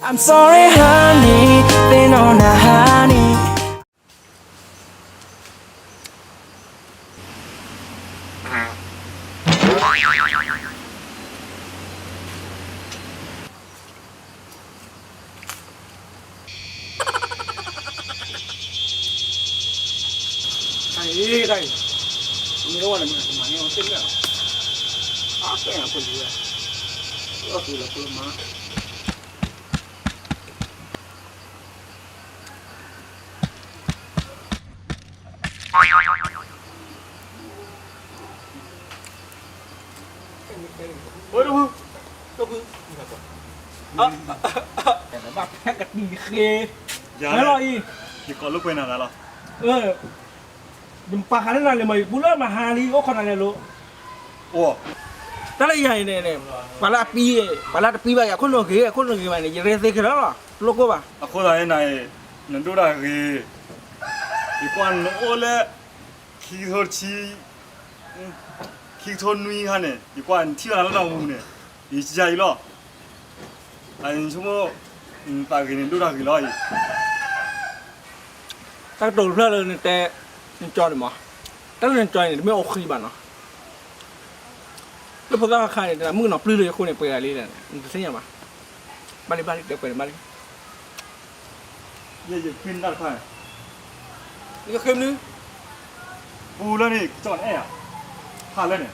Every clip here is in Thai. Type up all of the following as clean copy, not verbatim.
I'm sorry, honey, they know not honey. ได้ไม่รู้ว่าอะไรมันมาเนี่ยมันเส้นเนี่ยแก่คนเดียวก็คือเราคนมาโอ้ยดูแต่ละบ้าแพ็กกันดีเคไม่รออีกี่คนลูกเป็นอะไรหรอยังปากอะไรนั่นเลยมั้ยบุญเลิศมาหาลีก็คนอะไรรู้โอ้แต่ละอย่างเนี่ยปลาปีไปอย่างคนโลกีมันเนี่ยยังเรียนเสร็จแล้วหรอโลกว่าคนอะไรนายนั่นดูได้กี่อีกวันโอ้เล่ขี้ทอดชีขี้ทอดนุ้ยฮะเนี่ยอีกวันที่เราเราเนี่ยอีกใจหรออันชั่วโมงตากินดูได้กี่ร้อยตั้งตัวเพื่อเลยแต่จอยมั้งตั้งเรียนจอยเนี่ยไม่โอเคบ้านเนาะแล้วพอตั้งค่ายเนี่ยมึงหนอปลื้มเลยคนเนี่ยไปอะไรเนี่ยมึงจะเสียมั้ยบ้านเด็กไปบ้านยังกินได้ไหมนี่ก็เข้มนึงปูแล้วนี่จอดแอ่ผ่านแล้วเนี่ย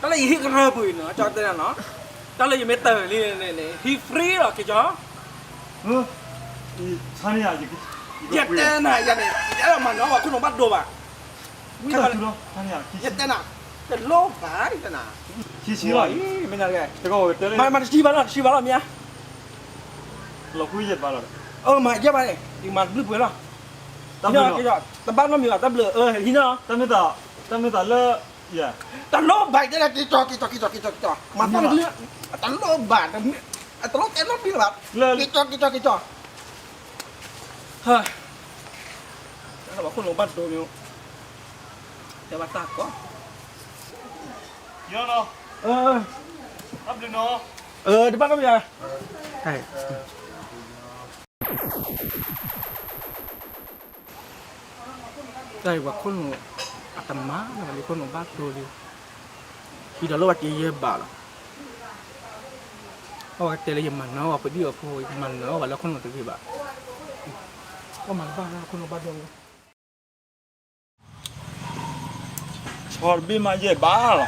ตั้งแต่ยี่ที่กระปุยเนาะจอดแต่เนาะตั้งแต่ยังไม่เตยนี่ที่ฟรีหรอกี่จ้ออีท่านี่อ่ะยัดแต่น่ะยัดเนี่ยยัดมันเนาะว่าคุณต้องบัดดูป่ะไม่ได้ดูหรอท่านี่อ่ะยัดแต่น่ะเป็นโลกบ้าดิแต่น่ะขี้ชี้หรอไม่น่าแกแต่ก็เตะเลยมันชี้บ้านหรอเมียเราคุยเย็ดบ้านหรอมาเย็ดบ้านเลยอีมันลื้อไปหรอตั้งเนาะกี่จ้อตั้งบ้านมันมีว่าตั้งเบลเห็นที่เนาะตั้งไม่ต่อเลิกyeah ตั้งโลกบ้าแต่ละกี่จ้อมาตั้งเรื่องตั้งโลกบ้าแต่ตั้งโลกแต่ละปีละกี่จ้อเฮ้ยแล้วบอกคนหลงบ้านโตมิวแต่ว่าตากก็เยอะเนาะรับเลยเนาะเดี๋ยวบ้านก็มีอะไรใช่ได้ว่าคนอาตมาเนี่ยมันคนหลงบ้านโตเลยพี่เดี๋ยวเราว่าจะเยี่ยมบ้าหรอเพราะว่าเตะเลยยังมันเนาะว่าไปดีกว่าพวกมันเนาะว่าแล้วคนหลงตัวที่บ้าก็มันบ้านนะคนหลงบ้านโตชอบบีมาเย่บ้าหรอ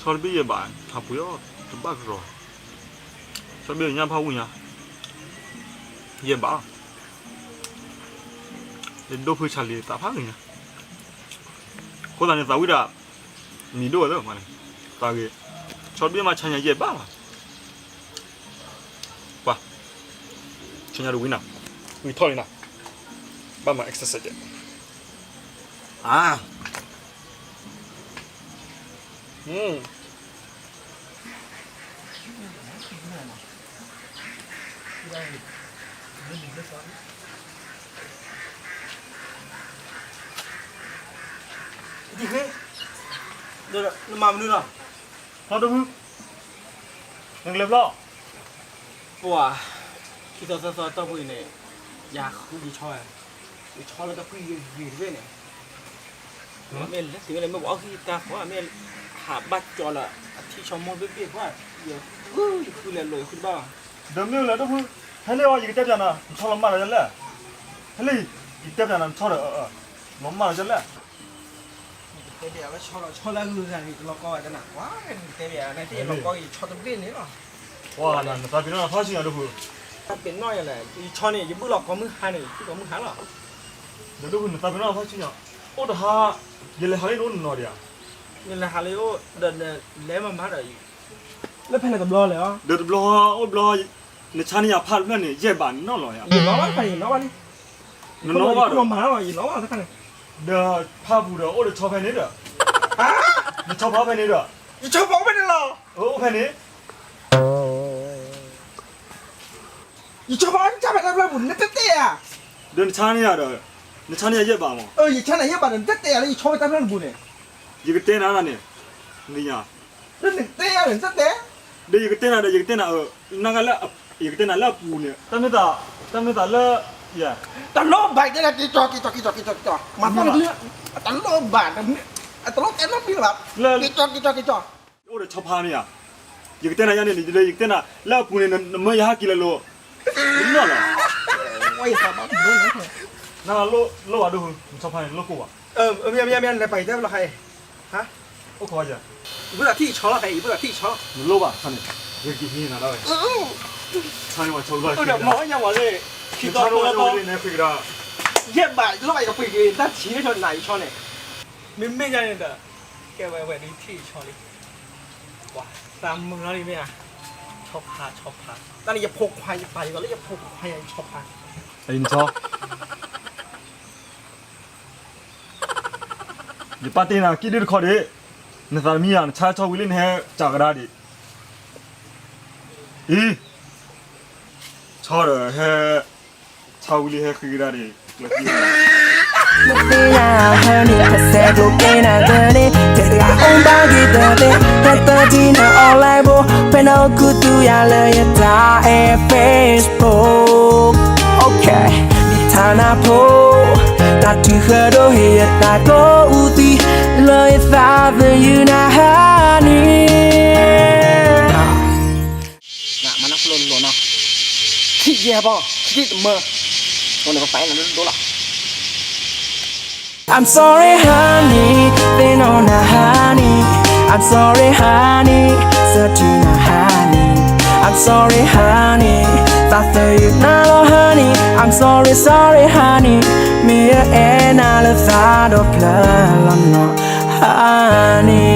ชอบบีเย่บ้าถ้าพูดว่าจะบ้าก็รอชอบบีเนี่ยพาวุ้งเนี่ยเย่บ้าเด็กดูผู้ชายเลยตาพังเนี่ยคนนั้นจะวิ่งได้มีด้วยเหรอมันตาเกชอบบีมาชันยังเย่บ้าป่ะชันยังรู้วินะวิทอลินะบ้ามาเอ็กซ์เซสดีไหมเดี๋ยวมาดูหน่อยพอดูมึงยังเล็บล้อปัวคิดต่อต้องคุยเนี่ยอยากคุยดีช่อยแล้วก็คุยอยู่ด้วยเนี่ยเมลสิ่งอะไรไม่บอกคือตาว่าเมลหาบัตรจอละที่ชมมองเบี้ยว่าเดี๋ยวคุยเลยคุยบ้าเดิมเนี่ยแหละดูมึงให้เลี้ยวอีกเจ็บจังนะชอบลำบากจังเลยให้เลี้ยอีกเจ็บจังนะชอบเลยลำบากจังเลยเดี๋ยวว่าชอบแล้วคือการเราก็จะหนักว้าเดี๋ยวในที่เราก็ชอบตะเบี้ยนี่หรอว้านั่นตาพี่น้องท้อชิงอะดูมึงถ้าเป็นน้อยอะไรชอบเนี่ยยิ่งบุหรี่ก็มึงหาเนี่ยที่ก็มึงหาหรอเดี๋ยวดูมึงตาพี่น้องท้อชิงอะโอ้แต่ฮะยังเลยหาเลยโน่นนอเดียยังเลยหาเลยโอ้เดินเล่มันมาได้แล้วเพนกับล้อเลยอ่ะเดินบล้อโอ้บล้อในชานี่ยพลาดเพื่อนเนี่ยเจ็บบ้านนอกเลยอ่ะน้องว่าใครน้องว่านี่น้องว่าน้องมาหรอน้องว่าสักคนเดี๋ยวพาบูเดี๋ยวโอ้เดี๋ยวชอบไปนี่เด้อเดี๋ยวชอบพาไปนี่เด้อชอบบอกไปนี่หรอ โอ้แค่นี้ อีชอบมันจะไปทำอะไรบุญนั่นเต้อะ เดินช้านี่อ่ะเด้อเดินช้านี่เยอะบ้างมั้ง อีฉันไหนยังบ้านนั่นเต้อะไรอีชอบไปทำอะไรบุญเนี่ย ยิงเต้นอะไรเนี่ยนี่อ่ะ นั่นเต้อะไรนั่นเต้ เดี๋ยวยิงเต้นอะไรยิงเต้นอะไรนั่งกันละยิงเต้นอะไรปูเนี่ยตั้งแต่ละอย่า ตลกบาดเนี่ยกี่จอมาฟังเรื่องตลกบาดเนี่ยตลกพี่แบบกี่จอ โอ้เดี๋ยวชอบพาเนี่ยยิงเต้นอะไรเนี่ยเดี๋ยวยิงเต้นอะไรละปูเนี่ยไม่อยากกินเลยโลนี่น่ะล่ะ โอ้ยสบายโดนนะ นั่นโลอ่ะดูชอบพาโลกูอ่ะ เมียอะไรไปได้หรอใครฮะ โอ้ขอจ้ะ เมื่อที่ช้อใครเมื่อที่ช้อ โลป่ะท่านเนี่ยยิงกี่ทีนะเราท่านว่าชอบเลย เดี๋ยวมองยังวะเลยคิดตอน ท่านว่าช ตั อ ว บเลยเนี่ยคือละ เย็บบาดร้อยกับปีก但骑的时候哪一圈呢？没家人的，该歪的踢一圈哩。哇，咱们那里面啊，超爬。但你一扑快一把一个，你一扑快一超爬。哎，你瞧，你把电脑给你考的，那咱们呀，查查为了还咋个的？咦，查了还查为了还可以的。Mestinya honey Pasego kenagani Tega umbang kita Kata dina oleh bo Peno kutu ya leyata Facebook Okay Di tanah po Tatu hado hiya tako uti Leyata the yunahani Nah, mana belum lo nah? Kiki apa? Kiki me. Kalau nak pakai nanti dolar. I'm sorry honey, they know not honey. I'm sorry honey, Sertina honey. I'm sorry honey, that's you know honey. I'm sorry honey. Me and I love that of blood, honey.